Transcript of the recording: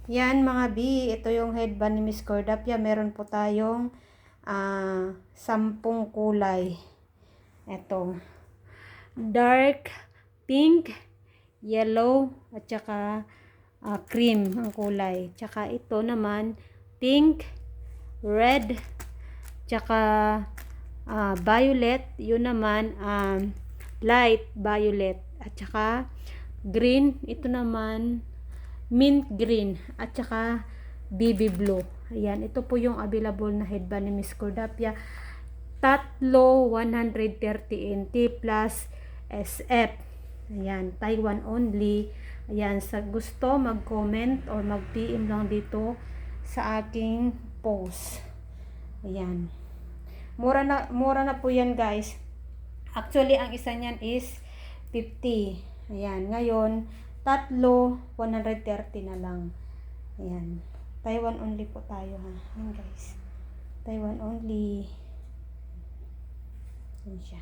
Yan mga B, ito yung headband ni Miss Cordapia. Meron po tayong 10 kulay. Ito, dark pink, yellow, at saka cream ang kulay. Tsaka ito naman, pink, red, tsaka violet. Yun naman, light violet. At saka green, ito naman mint green, at saka baby blue. Ayan, ito po yung available na headband ni Miss Cordapia. Tatlo 130 NT plus SF. Ayan, Taiwan only. Ayan, sa gusto mag-comment or mag-PM lang dito sa aking post. Ayan. Mura na po yan, guys. Actually, ang isa niyan is 50. Ayan, ngayon tatlo 130 na lang. Ayan. Taiwan only po tayo, ha. Ayan, guys. Taiwan only. Ayan siya.